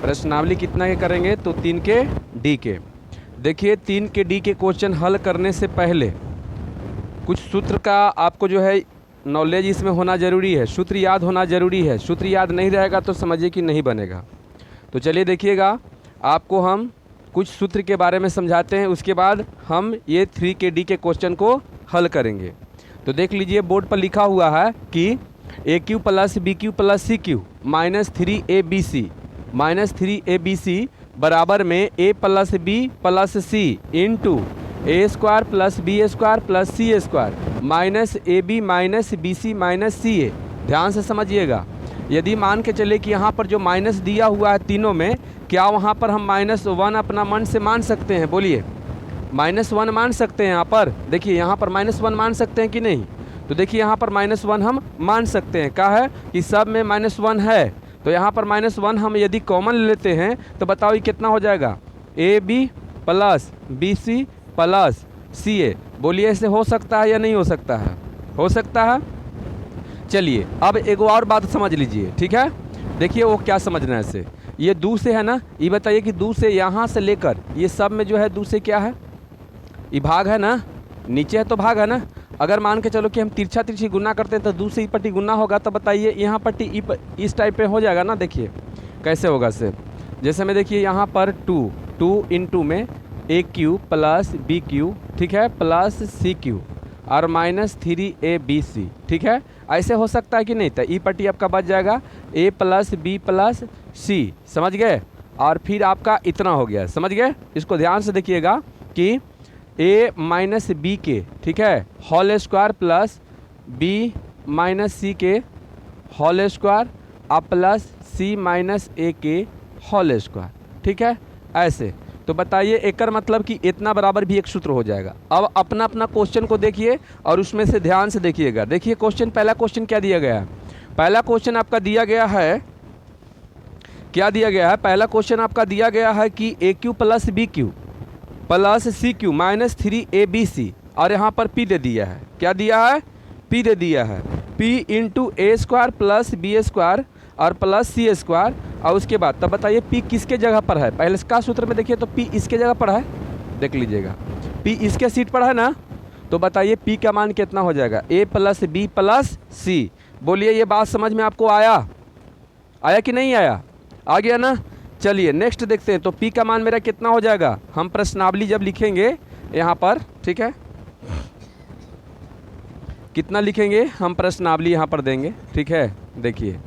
प्रश्नावली कितना के करेंगे? तो 3 के डी के। देखिए 3 के डी के क्वेश्चन हल करने से पहले कुछ सूत्र का आपको जो है नॉलेज इसमें होना ज़रूरी है, सूत्र याद होना ज़रूरी है। सूत्र याद नहीं रहेगा तो समझिए कि नहीं बनेगा। तो चलिए देखिएगा, आपको हम कुछ सूत्र के बारे में समझाते हैं, उसके बाद हम ये 3 के डी के क्वेश्चन को हल करेंगे। तो देख लीजिए, बोर्ड पर लिखा हुआ है कि a cube plus b cube plus c cube minus 3abc बराबर में a plus b plus c into a square plus b square plus c square minus a b minus b c minus c a. ध्यान से समझिएगा, यदि मान के चले कि यहाँ पर जो माइनस दिया हुआ है तीनों में, क्या वहाँ पर हम -1 अपना मन से मान सकते हैं? बोलिए, -1 मान सकते हैं यहाँ पर? देखिए यहाँ पर -1 मान सकते हैं कि नहीं? तो देखिए यहाँ पर -1 हम मान सकते हैं। क्या है कि सब में -1 है, तो यहाँ पर -1 हम यदि कॉमन लेते हैं तो बताओ ये कितना हो जाएगा? A b plus b c plus c a. बोलिए ऐसे हो सकता है या नहीं हो सकता है? हो सकता है। चलिए अब एक और बात समझ लीजिए, ठीक है? देखिए वो क्या समझना है इसे, ये दू से है ना, ये बताइए कि दू से यहाँ से लेकर ये सब में जो है दू से क्या है? ये भाग है ना, नीचे है तो भाग है ना। अगर मान के चलो कि हम तिरछा तिरछी गुना करते हैं तो दू से ई पट्टी गुना होगा, तो बताइए यहाँ पट्टी इस टाइप पे हो जाएगा ना। देखिए कैसे होगा से, जैसे में देखिए यहाँ पर 2 इंटू में ए क्यू प्लस बी क्यू, ठीक है, प्लस सी क्यू और माइनस 3abc, ठीक है। ऐसे हो सकता है कि नहीं? तो ई पट्टी आपका बच जाएगा a प्लस बी प्लस सी, समझ गए? और फिर आपका इतना हो गया, समझ गए? इसको ध्यान से देखिएगा कि a माइनस बी के, ठीक है, whole square plus b minus c के होल स्क्वायर और प्लस c माइनस a के होल स्क्वायर, ठीक है। ऐसे तो बताइए एकर मतलब कि इतना बराबर भी एक सूत्र हो जाएगा। अब अपना अपना क्वेश्चन को देखिए और उसमें से ध्यान से देखिएगा। देखिए क्वेश्चन, पहला क्वेश्चन क्या दिया गया है? पहला क्वेश्चन आपका दिया गया है, क्या दिया गया है? पहला क्वेश्चन आपका दिया गया है कि a cube plus b cube plus c cube minus 3abc और यहाँ पर p दे दिया है। क्या दिया है? p दे दिया है। p into a square plus b square और प्लस सी स्क्वायर। और उसके बाद तब बताइए p किसके जगह पर है? पहले इसका सूत्र में देखिए तो p इसके जगह पर है, देख लीजिएगा p इसके सीट पर है ना। तो बताइए p का मान कितना हो जाएगा? a प्लस बी प्लस सी। बोलिए ये बात समझ में आपको आया? आया कि नहीं आया? आ गया ना। चलिए नेक्स्ट देखते हैं। तो p का मान मेरा कितना हो जाएगा? हम प्रश्नावली जब लिखेंगे यहाँ पर, ठीक है, कितना लिखेंगे हम? प्रश्नावली यहाँ पर देंगे, ठीक है। देखिए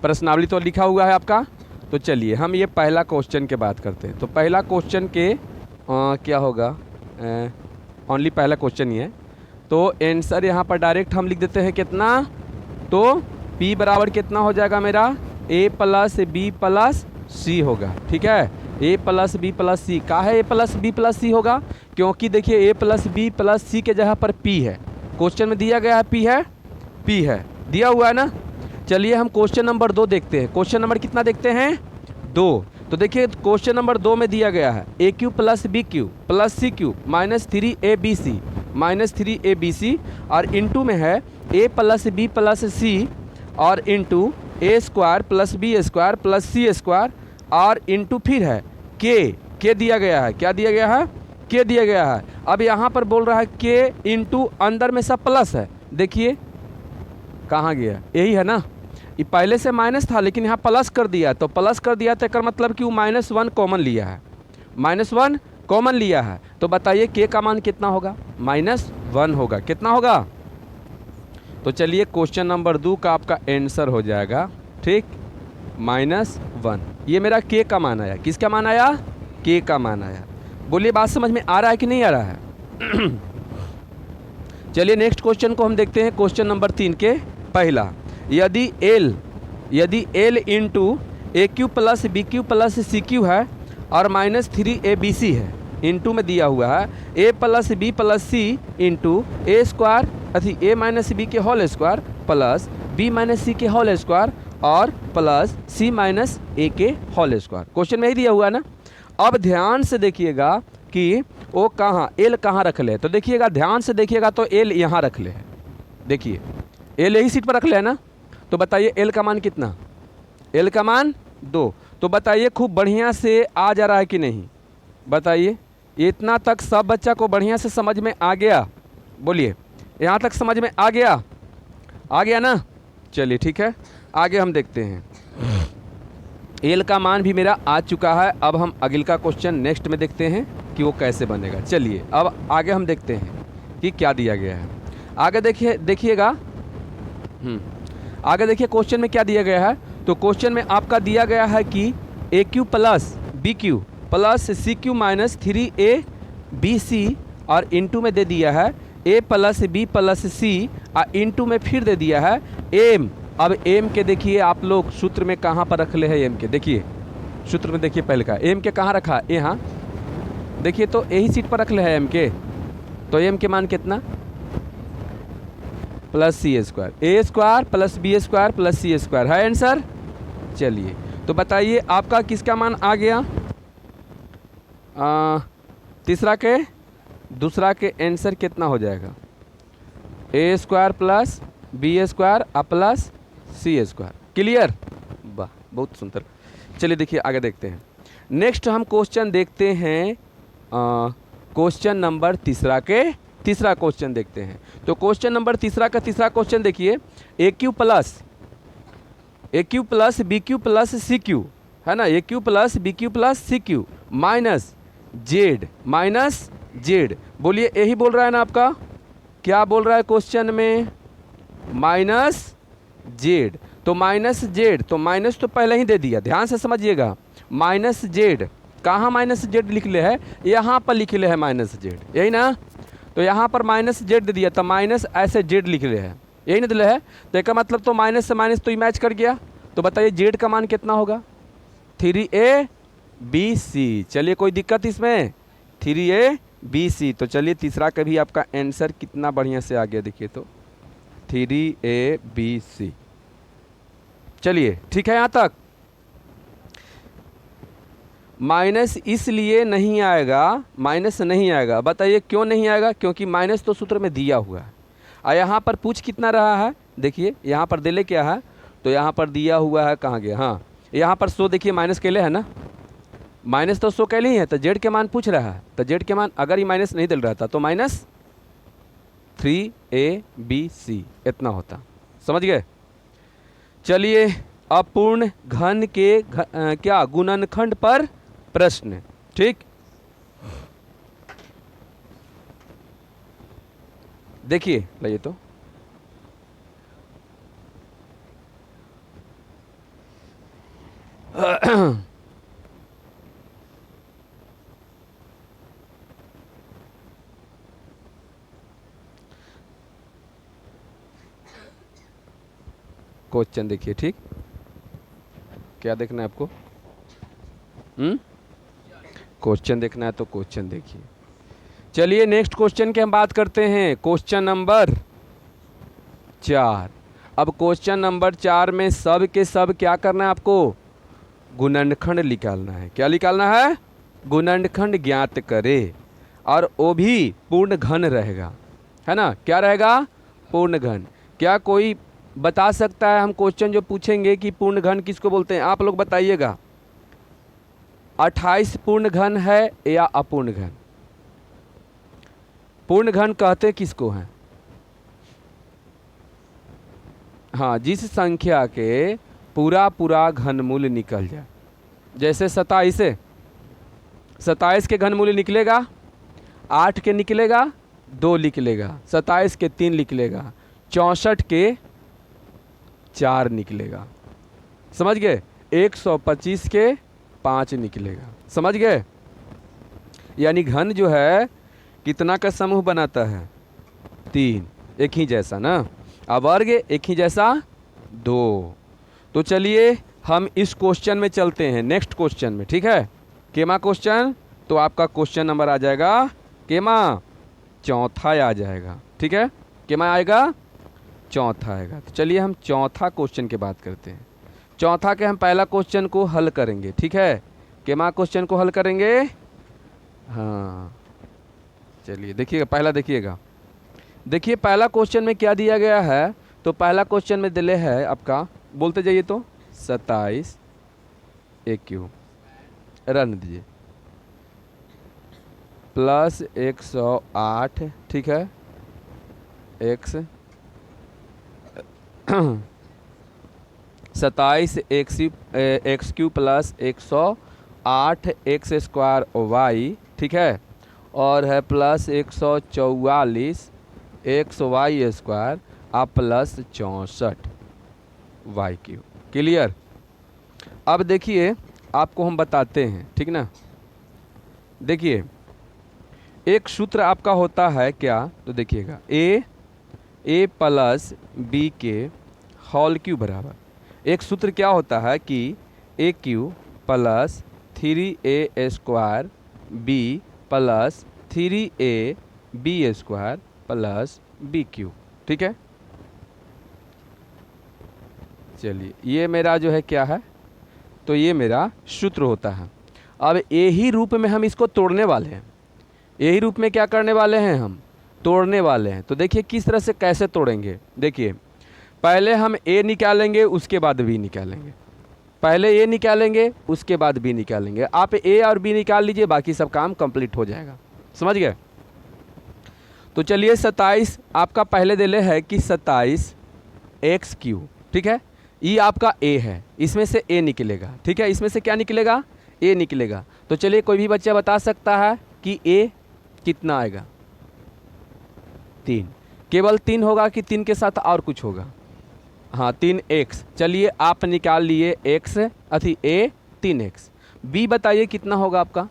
प्रश्नावली तो लिखा हुआ है आपका। तो चलिए हम ये पहला क्वेश्चन के बात करते हैं। तो पहला क्वेश्चन के क्या होगा? ओनली पहला क्वेश्चन ही है, तो आंसर यहाँ पर डायरेक्ट हम लिख देते हैं कितना? तो p बराबर कितना हो जाएगा मेरा? a प्लस बी प्लस सी होगा, ठीक है। a प्लस बी प्लस सी का है, a प्लस बी प्लस सी होगा क्योंकि देखिए a प्लस बी प्लस सी के जगह पर p है। क्वेश्चन में दिया गया है p है, दिया हुआ है ना। चलिए हम क्वेश्चन नंबर 2 देखते हैं। क्वेश्चन नंबर कितना देखते हैं? 2। तो देखिए क्वेश्चन नंबर 2 में दिया गया है a cube plus b cube plus c cube minus 3abc और इंटू में है a plus b plus c और into a square plus b square plus c square और इंटू फिर है के दिया गया है। क्या दिया गया है? के दिया गया है। अब यहाँ पर बोल रहा है के इंटू अंदर में सब प्लस है। देखिए कहाँ गया? यही है ना, ये पहले से माइनस था लेकिन यहाँ प्लस कर दिया। तो प्लस कर दिया तो इसका मतलब कि वो -1 कॉमन लिया है, -1 कॉमन लिया है। तो बताइए के का मान कितना होगा? -1 होगा। कितना होगा? तो चलिए क्वेश्चन नंबर 2 का आपका आंसर हो जाएगा, ठीक, -1। ये मेरा के का मान आया। किसका मान आया? के का मान आया। बोलिए बात समझ में आ रहा है कि नहीं आ रहा है? चलिए नेक्स्ट क्वेश्चन को हम देखते हैं। क्वेश्चन नंबर 3 के पहला, यदि L into a cube plus b cube plus c cube है और -3abc है, इंटू में दिया हुआ है a plus b plus c into a square a minus b के whole square plus b minus c के होल स्क्वायर और प्लस c माइनस ए के होल स्क्वायर। क्वेश्चन में ही दिया हुआ है ना। अब ध्यान से देखिएगा कि वो कहाँ L कहाँ रख ले। तो देखिएगा ध्यान से देखिएगा तो L यहाँ रख ले है। देखिए L यही सीट पर रख ले है ना। तो बताइए L का मान कितना? L का मान 2। तो बताइए खूब बढ़िया से आ जा रहा है कि नहीं, बताइए। इतना तक सब बच्चा को बढ़िया से समझ में आ गया? बोलिए, यहाँ तक समझ में आ गया? आ गया ना? चलिए ठीक है, आगे हम देखते हैं। एल का मान भी मेरा आ चुका है। अब हम अगले का क्वेश्चन नेक्स्ट में देखते हैं कि वो कैसे बनेगा। चलिए अब आगे हम देखते हैं कि क्या दिया गया है। आगे देखिएगा। आगे देखिए क्वेश्चन में क्या दिया गया है। तो क्वेश्चन में आपका दिया गया है कि a cube plus b cube plus c cube minus 3a b c, और इंटू में दे दिया है a plus b plus c, और इंटू में फिर दे दिया है एम। अब एम के देखिए आप लोग सूत्र में कहाँ पर रख ले है एम के, देखिए सूत्र में देखिए पहले का एम के कहाँ रखा है, यहाँ देखिए, तो यही सीट पर रख ले है एम के। तो एम के मान कितना, plus c square, a square plus b square plus c square है आंसर। चलिए तो बताइए आपका किसका मान आ गया, तीसरा के दूसरा के आंसर कितना हो जाएगा, a square plus b square plus c square. Clear, वाह बहुत सुंदर। चलिए देखिए आगे देखते हैं। नेक्स्ट हम क्वेश्चन देखते हैं, क्वेश्चन नंबर तीसरा क्वेश्चन देखते हैं। तो क्वेश्चन नंबर तीसरा क्वेश्चन देखिए, a cube plus b cube plus c cube है ना, a cube plus b cube plus c cube minus z. बोलिए यही बोल रहा है ना आपका, क्या बोल रहा है क्वेश्चन में, माइनस जेड। तो माइनस जेड, तो माइनस तो पहले ही दे दिया, ध्यान से समझिएगा। माइनस जेड, कहाँ माइनस जेड लिख ले है, यहाँ पर लिख ले है माइनस जेड, यही ना। तो यहाँ पर माइनस जेड दे दिया, तो माइनस ऐसे जेड लिख ले है, यही ना दिले है। तो इसका मतलब तो माइनस से माइनस तो मैच कर गया। तो बताइए जेड का मान कितना होगा, 3abc। चलिए कोई दिक्कत इसमें, 3abc। तो चलिए तीसरा का भी आपका आंसर कितना बढ़िया से आ गया, देखिए तो 3abc। चलिए ठीक है, यहाँ तक। माइनस इसलिए नहीं आएगा, माइनस नहीं आएगा, बताइए क्यों नहीं आएगा, क्योंकि माइनस तो सूत्र में दिया हुआ है। और यहाँ पर पूछ कितना रहा है, देखिए यहाँ पर दिले क्या है, तो यहाँ पर दिया हुआ है, कहाँ गया, हाँ यहाँ पर 100 देखिए माइनस केले है ना, माइनस तो 100 केले ही है। तो जेड के मान पूछ रहा है, तो जेड के मान अगर ये माइनस नहीं दिल रहा था तो माइनस 3abc इतना होता, समझ गए। चलिए अपूर्ण घन के क्या गुणनखंड पर प्रश्न, ठीक। देखिए लाइए तो क्वेश्चन देखिए, ठीक। क्या देखना है आपको, क्वेश्चन देखना है तो क्वेश्चन देखिए। चलिए नेक्स्ट क्वेश्चन की हम बात करते हैं, क्वेश्चन नंबर 4। अब क्वेश्चन नंबर 4 में सब के सब क्या करना है आपको, गुणनखंड निकालना है। क्या निकालना है, गुणनखंड ज्ञात करे, और वो भी पूर्ण घन रहेगा, है ना। क्या रहेगा, पूर्ण घन। क्या कोई बता सकता है, हम क्वेश्चन जो पूछेंगे कि पूर्ण घन किसको बोलते हैं, आप लोग बताइएगा। 28 पूर्ण घन है या अपूर्ण घन, पूर्ण घन कहते किसको हैं, हाँ जिस संख्या के पूरा घनमूल निकल जाए। जैसे 27 के घनमूल निकलेगा, 8 के निकलेगा 2 निकलेगा, 27 के 3 निकलेगा, 64 के 4 निकलेगा, समझ गए। 125 के 5 निकलेगा, समझ गए। यानी घन जो है कितना का समूह बनाता है, 3, एक ही जैसा ना, और वर्ग एक ही जैसा 2। तो चलिए हम इस क्वेश्चन में चलते हैं, नेक्स्ट क्वेश्चन में, ठीक है। केमा क्वेश्चन, तो आपका क्वेश्चन नंबर आ जाएगा केमा, चौथा आ जाएगा, ठीक है। केमा आएगा, चौथा आएगा। तो चलिए हम चौथा क्वेश्चन की बात करते हैं। चौथा के हम पहला क्वेश्चन को हल करेंगे, ठीक है। केमा क्वेश्चन को हल करेंगे, हाँ चलिए देखिएगा, पहला देखिएगा। देखिए पहला क्वेश्चन में क्या दिया गया है, तो पहला क्वेश्चन में दिले है आपका, बोलते जाइए तो 27 ए क्यू, रन दीजिए, प्लस 108, ठीक है, x 27 x cube plus 108 x square y, ठीक है, और है प्लस 144 एक्स वाई स्क्वायर आप प्लस 64 वाई क्यू। क्लियर? अब देखिए आपको हम बताते हैं, ठीक ना। देखिए एक सूत्र आपका होता है क्या, तो देखिएगा ए प्लस बी के होल क्यू बराबर, एक सूत्र क्या होता है कि a cube plus 3a square b plus 3a b square plus b cube, ठीक है। चलिए ये मेरा जो है क्या है, तो ये मेरा सूत्र होता है। अब यही रूप में हम इसको तोड़ने वाले हैं, यही रूप में क्या करने वाले हैं, हम तोड़ने वाले हैं। तो देखिए किस तरह से कैसे तोड़ेंगे। देखिए पहले हम ए निकालेंगे उसके बाद बी निकालेंगे, पहले ए निकालेंगे उसके बाद बी निकालेंगे। आप ए और बी निकाल लीजिए, बाकी सब काम कंप्लीट हो जाएगा। समझ गए? तो चलिए 27 आपका पहले दिले है कि 27 एक्स क्यू, ठीक है, ये आपका ए है, इसमें से ए निकलेगा, ठीक है, इसमें से क्या निकलेगा, ए निकलेगा। तो चलिए कोई भी बच्चा बता सकता है कि ए कितना आएगा, 3, केवल 3 होगा कि 3 के साथ और कुछ होगा, हाँ 3x। चलिए आप निकाल लिए x अथी ए 3x। b बताइए कितना होगा आपका,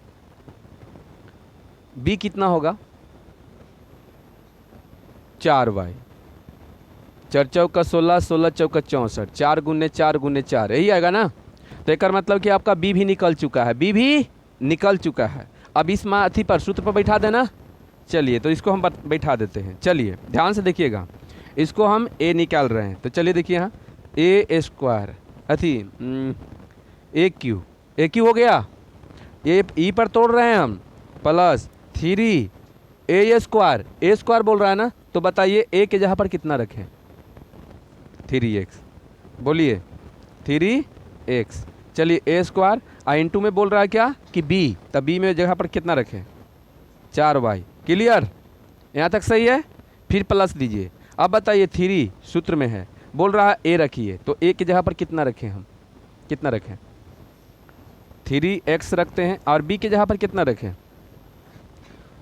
b कितना होगा, 4y, 4 चौका 16, 16 चौका 64, 4 गुने 4 गुने 4, यही आएगा ना। तो एक मतलब कि आपका b भी निकल चुका है, b भी निकल चुका है। अब इस अथी पर सूत्र पर बैठा देना। चलिए तो इसको हम बैठा देते हैं। चलिए ध्यान से देखिएगा, इसको हम ए निकाल रहे हैं, तो चलिए देखिए यहाँ ए स्क्वायर अथी ए क्यू हो गया, ए ई पर तोड़ रहे हैं हम, प्लस 3 ए स्क्वायर बोल रहा है ना। तो बताइए ए के जगह पर कितना रखें, 3x, बोलिए 3x। चलिए ए स्क्वायर इंटू में बोल रहा है क्या कि बी, तब बी में जगह पर कितना रखें, 4y। क्लियर? यहाँ तक सही है? फिर प्लस दीजिए। अब बताइए 3 सूत्र में है, बोल रहा है ए रखिए, तो ए की जगह पर कितना रखें हम, कितना रखें, 3x रखते हैं, और b की जगह पर कितना रखें,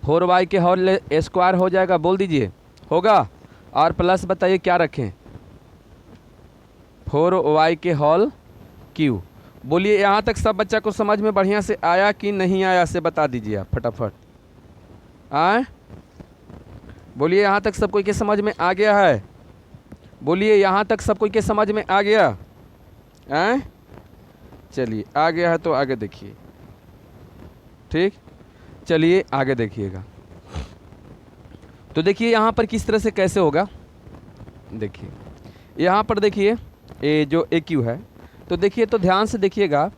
4y के होल स्क्वायर हो जाएगा, बोल दीजिए होगा, और प्लस बताइए क्या रखें, 4y के होल क्यू। बोलिए यहाँ तक सब बच्चा को समझ में बढ़िया से आया कि नहीं आया, से बता दीजिए आप फटाफट। आए बोलिए यहाँ तक सब कोई के समझ में आ गया है, बोलिए यहाँ तक सब कोई के समझ में आ गया? आए चलिए आ गया है तो आगे देखिए, ठीक, चलिए आगे देखिएगा। तो देखिए यहाँ पर किस तरह से कैसे होगा, देखिए यहाँ पर देखिए ए जो ए क्यू है, तो देखिए तो ध्यान से देखिएगा,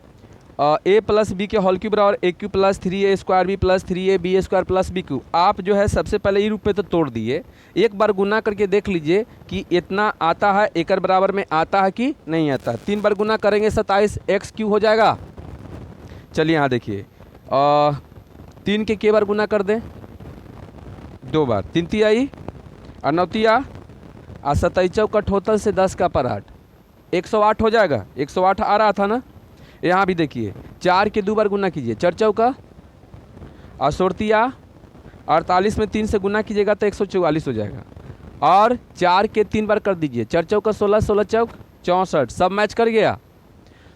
ए प्लस बी के होल क्यू बराबर a cube plus 3a square b plus 3a b square plus b cube. आप जो है सबसे पहले इस रूप में तो तोड़ दिए, एक बार गुना करके देख लीजिए कि इतना आता है, एक बराबर में आता है कि नहीं आता। 3 बार गुना करेंगे 27 एक्स क्यू हो जाएगा। चलिए यहाँ देखिए 3 के बार गुना कर दें, 2 बार, 3 तिहाई और 9 तिया और 27 चौका टोटल से 10 का पर 8, 108 हो जाएगा। 108 आ रहा था ना। यहाँ भी देखिए 4 के 2 बार गुना कीजिए, 4 चौका और 16 48 में 3 से गुना कीजिएगा तो 144 हो जाएगा, और 4 के 3 बार कर दीजिए, 4 चौका 16, 16 चौक 64, सब मैच कर गया।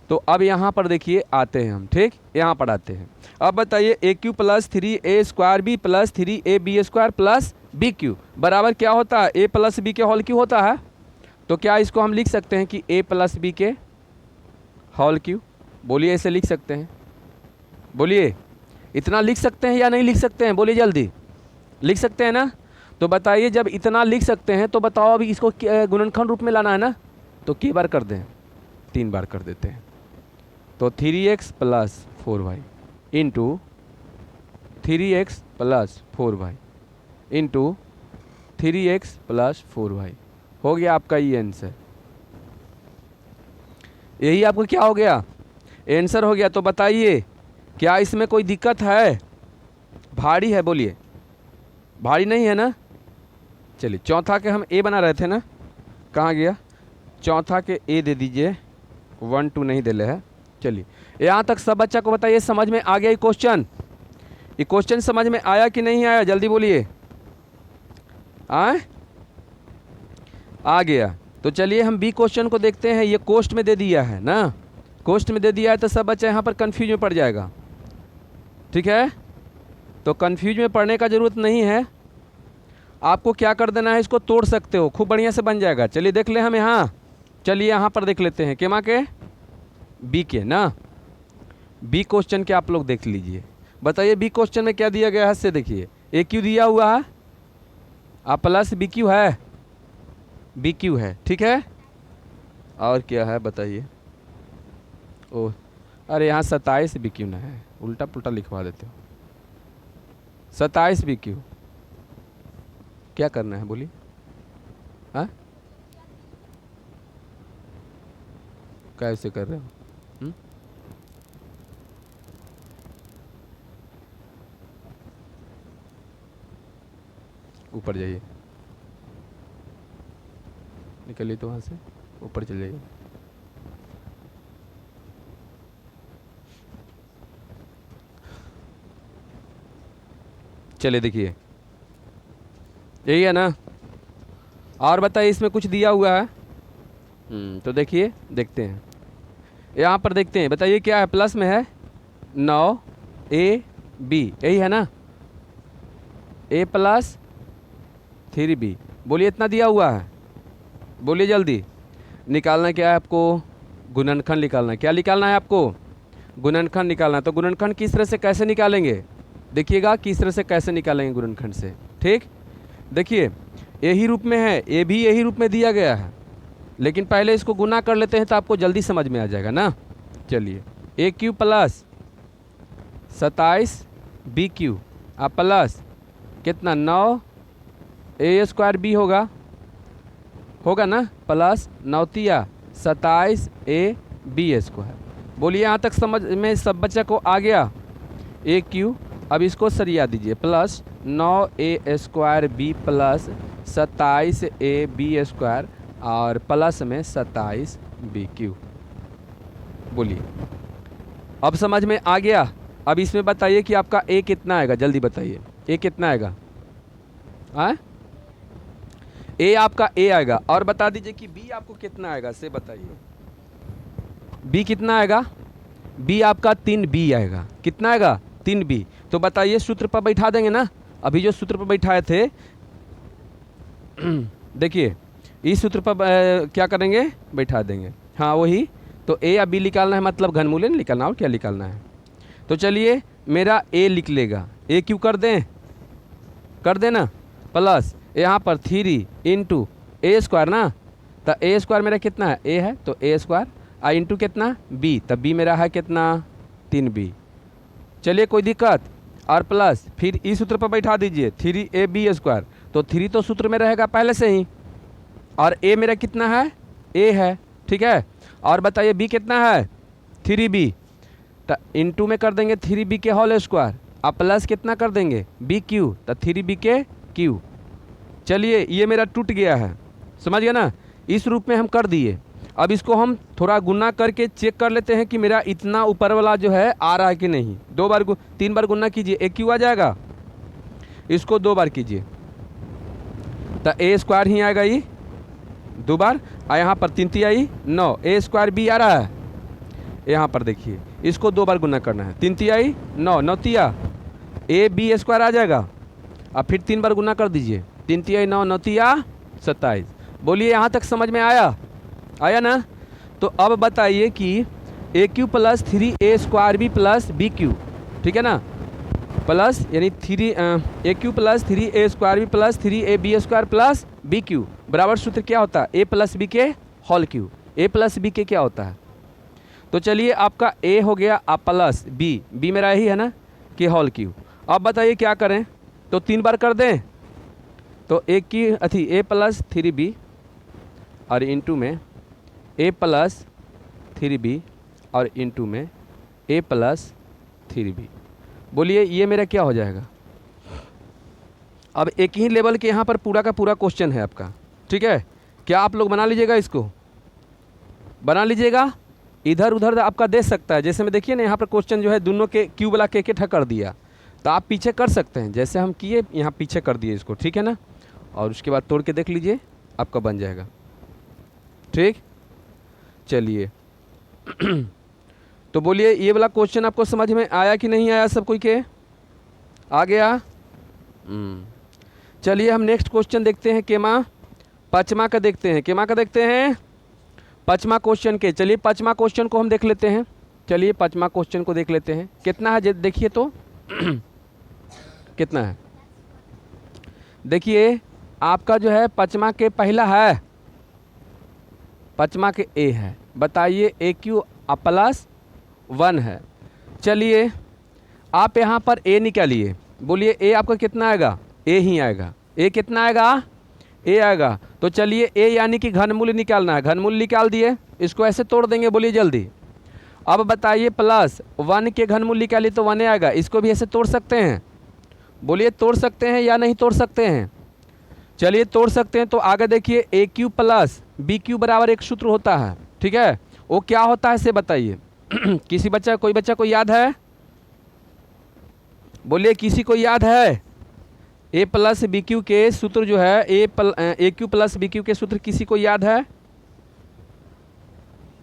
तो अब यहाँ पर देखिए आते हैं हम, ठीक, यहाँ पर आते हैं। अब बताइए a cube plus 3a square b plus 3a b square plus b cube बराबर क्या होता है, ए प्लस बी के होल क्यू होता है। तो क्या इसको हम लिख सकते हैं कि ए प्लस बी के होल क्यू, बोलिए ऐसे लिख सकते हैं, बोलिए इतना लिख सकते हैं या नहीं लिख सकते हैं, बोलिए जल्दी, लिख सकते हैं ना। तो बताइए जब इतना लिख सकते हैं तो बताओ अभी इसको गुणनखंड रूप में लाना है ना, तो कई बार कर दें, 3 बार कर देते हैं। तो 3x plus 4y into 3x plus 4y into 3x plus 4y हो गया आपका ये आंसर। यही आपको क्या हो गया, आंसर हो गया। तो बताइए क्या इसमें कोई दिक्कत है? भारी है, बोलिए। भारी नहीं है ना? चलिए चौथा के हम ए बना रहे थे ना, कहाँ गया? चौथा के ए दे दीजिए, 1 2 नहीं दे ले है। चलिए यहाँ तक सब बच्चा को बताइए समझ में आ गया ये क्वेश्चन? ये क्वेश्चन समझ में आया कि नहीं आया? जल्दी बोलिए। आ गया। तो चलिए हम बी क्वेश्चन को देखते हैं। ये कोष्ट में दे दिया है ना, कोष्ट में दे दिया है तो सब बच्चा यहाँ पर कंफ्यूज में पड़ जाएगा। ठीक है, तो कंफ्यूज में पड़ने का ज़रूरत नहीं है। आपको क्या कर देना है, इसको तोड़ सकते हो, खूब बढ़िया से बन जाएगा। चलिए देख ले हम यहाँ, चलिए यहाँ पर देख लेते हैं केमा के, बी के ना, बी क्वेश्चन के आप लोग देख लीजिए। बताइए बी क्वेश्चन में क्या दिया गया है? से देखिए ए क्यू दिया हुआ है, आप प्लस बी क्यू है, बी क्यू है, ठीक है। और क्या है बताइए? ओह अरे यहाँ 27 बी क्यू ना है, उल्टा पुल्टा लिखवा देते हो। 27 बी क्यू क्या करना है बोलिए? हाँ कैसे कर रहे हो? ऊपर जाइए, निकलिए तो वहाँ से ऊपर चले जाइए। चलिए देखिए यही है ना। और बताइए इसमें कुछ दिया हुआ है? तो देखिए देखते हैं, यहाँ पर देखते हैं। बताइए क्या है? प्लस में है 9 ए बी, यही है ना, ए प्लस 3 बी। बोलिए इतना दिया हुआ है, बोलिए जल्दी। निकालना क्या है आपको? गुणनखंड निकालना है। क्या निकालना है आपको? गुणनखंड निकालना है। तो गुणनखंड किस तरह से कैसे निकालेंगे? देखिएगा किस तरह से कैसे निकालेंगे गुणनखंड से। ठीक, देखिए यही रूप में है, ए भी यही रूप में दिया गया है, लेकिन पहले इसको गुना कर लेते हैं तो आपको जल्दी समझ में आ जाएगा ना। चलिए ए क्यू प्लस 27 बी क्यू आप प्लस कितना 9 ए स्क्वायर बी होगा ना, प्लस 9 तिया 27 ए बी स्क्वायर। बोलिए यहाँ तक समझ में सब बच्चा को आ गया? ए क्यू, अब इसको सरिया दीजिए, plus 9 a square b plus 27 a b square और प्लस में 27 बी क्यू। बोलिए अब समझ में आ गया? अब इसमें बताइए कि आपका ए कितना आएगा, जल्दी बताइए ए कितना आएगा? ए आपका ए आएगा। और बता दीजिए कि बी आपको कितना आएगा, से बताइए बी कितना आएगा? बी आपका 3 बी आएगा। कितना आएगा? 3 बी। तो बताइए सूत्र पर बैठा देंगे ना, अभी जो सूत्र पर बैठाए थे देखिए इस सूत्र पर क्या करेंगे? बैठा देंगे, हाँ वही। तो ए या बी निकालना है, मतलब घनमूल्य निकालना, और क्या निकालना है? तो चलिए मेरा ए लिख लेगा, ए क्यू कर दें ना, प्लस यहाँ पर 3 इंटू ए स्क्वायर ना, तो ए स्क्वायर मेरा कितना है? ए है, तो ए स्क्वायर आ इंटू कितना? बी, तब बी मेरा है कितना? 3 बी। चलिए कोई दिक्कत? और प्लस फिर इस सूत्र पर बैठा दीजिए 3 ए बी स्क्वायर, तो 3 तो सूत्र में रहेगा पहले से ही, और ए मेरा कितना है? ए है, ठीक है। और बताइए बी कितना है? 3 बी, तो इंटू में कर देंगे 3 बी के होल स्क्वायर, अब प्लस कितना कर देंगे? बी क्यू, तो 3 बी के क्यू। चलिए ये मेरा टूट गया है, समझ गया ना, इस रूप में हम कर दिए। अब इसको हम थोड़ा गुना करके चेक कर लेते हैं कि मेरा इतना ऊपर वाला जो है आ रहा है कि नहीं। 3 बार गुना कीजिए, ए क्यू आ जाएगा, इसको 2 बार कीजिए तो ए स्क्वायर ही आएगा, ये 2 बार। और यहाँ पर 3 तिया 9 ए स्क्वायर बी आ रहा है, यहाँ पर देखिए इसको 2 बार गुना करना है, 3 तिया 9 9 तिया ए बी स्क्वायर आ जाएगा। अब फिर 3 बार गुना कर दीजिए, 3 तिया 9 9 तिया 27। बोलिए यहाँ तक समझ में आया ना? तो अब बताइए कि a cube plus 3 a square b plus b cube, ठीक है ना, प्लस यानी 3 a cube plus 3 a square b plus 3 a b square plus b cube बराबर सूत्र क्या होता है? ए प्लस बी के whole cube. A plus b के क्या होता है? तो चलिए आपका ए हो गया, आप प्लस बी, बी मेरा यही है ना कि होल क्यू। अब बताइए क्या करें? तो 3 बार कर दें, तो ए प्लस 3 बी और इंटू में ए प्लस 3 बी और इनटू में a प्लस 3b। बोलिए ये मेरा क्या हो जाएगा। अब एक ही लेवल के यहाँ पर पूरा का पूरा क्वेश्चन है आपका, ठीक है। क्या आप लोग बना लीजिएगा, इसको बना लीजिएगा, इधर उधर आपका दे सकता है। जैसे में देखिए ना यहाँ पर क्वेश्चन जो है दोनों के क्यू वाला के कर दिया, तो आप पीछे कर सकते हैं जैसे हम किए, यहाँ पीछे कर दिए इसको, ठीक है ना। और उसके बाद तोड़ के देख लीजिए आपका बन जाएगा, ठीक। चलिए तो बोलिए ये वाला क्वेश्चन आपको समझ में आया कि नहीं आया, सब कोई के आ गया। चलिए हम नेक्स्ट क्वेश्चन देखते हैं, केमा पचमा का देखते हैं, केमा का देखते हैं पचमा क्वेश्चन के। चलिए पचमा क्वेश्चन को हम देख लेते हैं, चलिए पचमा क्वेश्चन को देख लेते हैं। कितना है देखिए तो कितना है देखिए, आपका जो है पचमा के पहला है, पचमा के ए है, बताइए ए क्यू प्लस 1 है। चलिए आप यहाँ पर ए निकालिए, बोलिए ए आपका कितना आएगा, ए ही आएगा, ए कितना आएगा, ए आएगा। तो चलिए ए यानी कि घनमूल निकालना है, घनमूल निकाल दिए, इसको ऐसे तोड़ देंगे, बोलिए जल्दी। अब बताइए प्लस 1 के घनमूल निकालिए तो 1 आएगा, इसको भी ऐसे तोड़ सकते हैं, बोलिए तोड़ सकते हैं या नहीं तोड़ सकते हैं। चलिए तोड़ सकते हैं, तो आगे देखिए a cube plus b cube बराबर एक सूत्र होता है, ठीक है। वो क्या होता है से बताइए किसी बच्चा, कोई बच्चा को याद है, बोलिए किसी को याद है। ए प्लस बी क्यू के सूत्र जो है, a cube plus b cube के सूत्र किसी को याद है,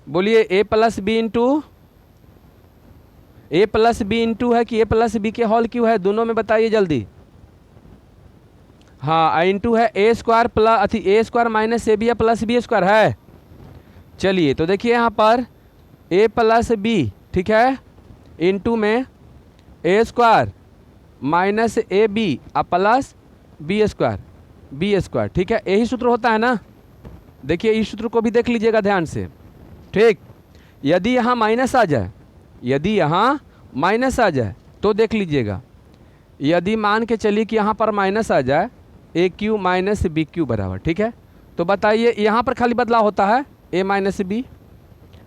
बोलिए a plus b into, a plus b into है कि ए प्लस बी के होल क्यू है, दोनों में बताइए जल्दी। हाँ इंटू है a square plus a square minus a b या प्लस बी स्क्वायर है। चलिए तो देखिए यहाँ पर ए प्लस बी, ठीक है, इंटू में a square minus a b plus b square, ठीक है, यही सूत्र होता है ना। देखिए इस सूत्र को भी देख लीजिएगा ध्यान से, ठीक। यदि यहाँ माइनस आ जाए, यदि यहाँ माइनस आ जाए तो देख लीजिएगा, यदि मान के चलिए कि यहाँ पर माइनस आ जाए, ए क्यू माइनस बी क्यू बराबर, ठीक है, तो बताइए यहाँ पर खाली बदलाव होता है ए माइनस बी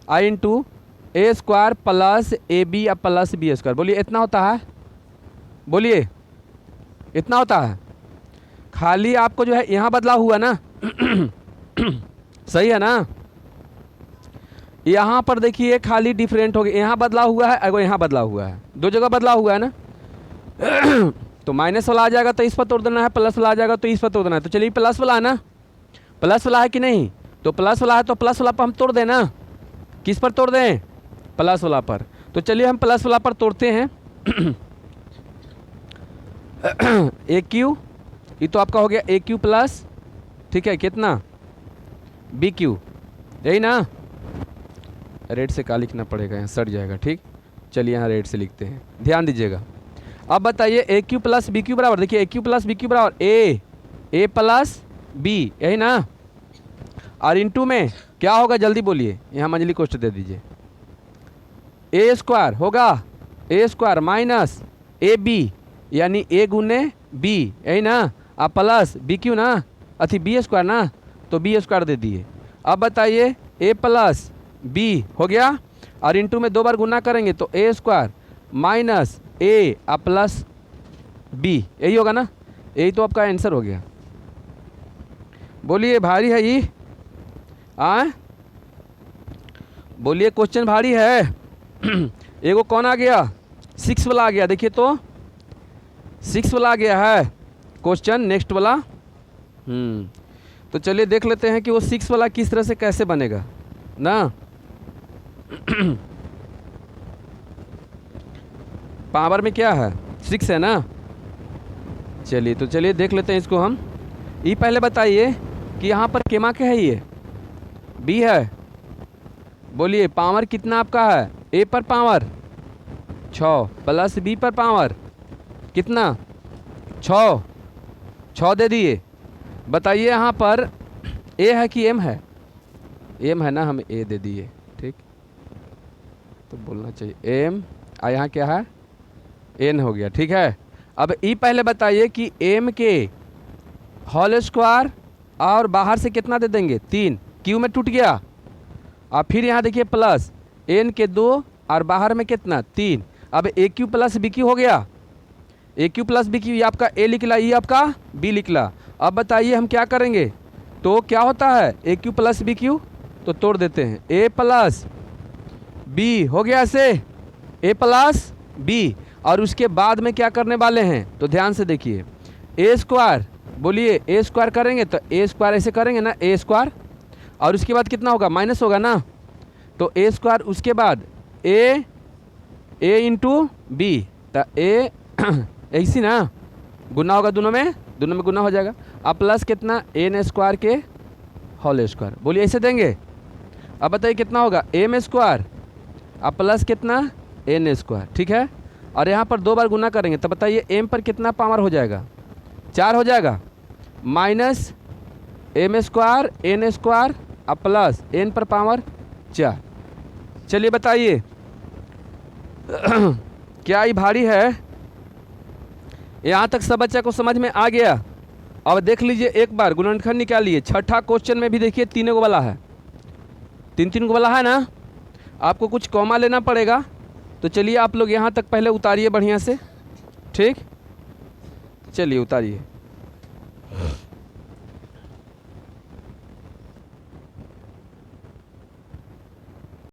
आई into a square plus a b या प्लस बी स्क्वायर। बोलिए इतना होता है, बोलिए इतना होता है। खाली आपको जो है यहाँ बदलाव हुआ ना सही है ना, यहाँ पर देखिए खाली डिफरेंट हो गया, यहाँ बदलाव हुआ है, अगर यहाँ बदलाव हुआ है, दो जगह बदलाव हुआ है ना तो माइनस वाला आ जाएगा तो इस पर तोड़ देना है, प्लस वाला आ जाएगा तो इस पर तोड़ देना है। तो चलिए प्लस वाला है ना, प्लस वाला है कि नहीं, तो प्लस वाला है तो प्लस वाला पर हम तोड़ देना, किस पर तोड़ दें, प्लस वाला पर। तो चलिए हम प्लस वाला पर तोड़ते हैं ए क्यू, ये तो आपका हो गया ए क्यू प्लस, ठीक है, कितना बी क्यू, यही ना, रेड से का लिखना पड़ेगा, यहाँ सट जाएगा, ठीक। चलिए यहाँ रेड से लिखते हैं, ध्यान दीजिएगा। अब बताइए a cube plus b cube बराबर, देखिए a cube plus b cube बराबर ए प्लस बी, यही ना, और इंटू में क्या होगा जल्दी बोलिए, यहाँ मंजली कोष्ट दे दीजिए, ए स्क्वायर होगा, ए स्क्वायर माइनस ए बी यानी ए गुने बी, यही ना, अब प्लस बी क्यू ना, अथी बी स्क्वायर ना, तो बी स्क्वायर दे दिए। अब बताइए ए प्लस बी हो गया, और इंटू में 2 बार गुना करेंगे तो ए स्क्वायर माइनस ए प्लस बी, यही होगा ना, यही तो आपका आंसर हो गया। बोलिए भारी है ये, बोलिए क्वेश्चन भारी है एगो कौन आ गया, 6 वाला आ गया, देखिए तो 6 वाला आ गया है क्वेश्चन, नेक्स्ट वाला। तो चलिए देख लेते हैं कि वो 6 वाला किस तरह से कैसे बनेगा ना पावर में क्या है 6 है ना। चलिए तो चलिए देख लेते हैं इसको हम। ये पहले बताइए कि यहाँ पर केमा के है, ये बी है, बोलिए पावर कितना आपका है, ए पर पावर 6 प्लस बी पर पावर कितना 6 दे दिए। बताइए यहाँ पर ए है कि एम है, एम है ना, हम ए दे दिए, ठीक, तो बोलना चाहिए एम, और यहाँ क्या है एन हो गया, ठीक है। अब ई पहले बताइए कि एम के होल स्क्वायर और बाहर से कितना दे देंगे 3, क्यू में टूट गया, और फिर यहाँ देखिए प्लस एन के 2 और बाहर में कितना 3। अब ए क्यू प्लस बी क्यू हो गया, ए क्यू प्लस बी क्यू, ये आपका ए निकला, ये आपका बी निकला। अब बताइए हम क्या करेंगे, तो क्या होता है a cube plus b Q, तो तोड़ देते हैं, ए प्लस बी हो गया ऐसे, ए प्लस बी। और उसके बाद में क्या करने वाले हैं, तो ध्यान से देखिए, ए स्क्वायर, बोलिए ए स्क्वायर करेंगे तो ए स्क्वायर ऐसे करेंगे ना, ए स्क्वायर, और उसके बाद कितना होगा माइनस होगा ना, तो ए स्क्वायर, उसके बाद ए इंटू बी, तो ए ऐसी ना गुना होगा, दोनों में गुना हो जाएगा। अब प्लस कितना एन स्क्वायर के होल स्क्वायर, बोलिए ऐसे देंगे। अब बताइए कितना होगा एम स्क्वायर, अब प्लस कितना एन स्क्वायर, ठीक है। और यहाँ पर 2 बार गुना करेंगे तो बताइए एम पर कितना पावर हो जाएगा, 4 हो जाएगा, minus m square n square अब प्लस एन पर पावर 4। चलिए बताइए क्या ये भारी है, यहाँ तक सब बच्चा को समझ में आ गया। अब देख लीजिए एक बार गुणनखंड निकालिए, छठा क्वेश्चन में भी देखिए 3 को वाला है, 3 को वाला है ना, आपको कुछ कॉमा लेना पड़ेगा। तो चलिए आप लोग यहाँ तक पहले उतारिए बढ़िया से, ठीक, चलिए उतारिए।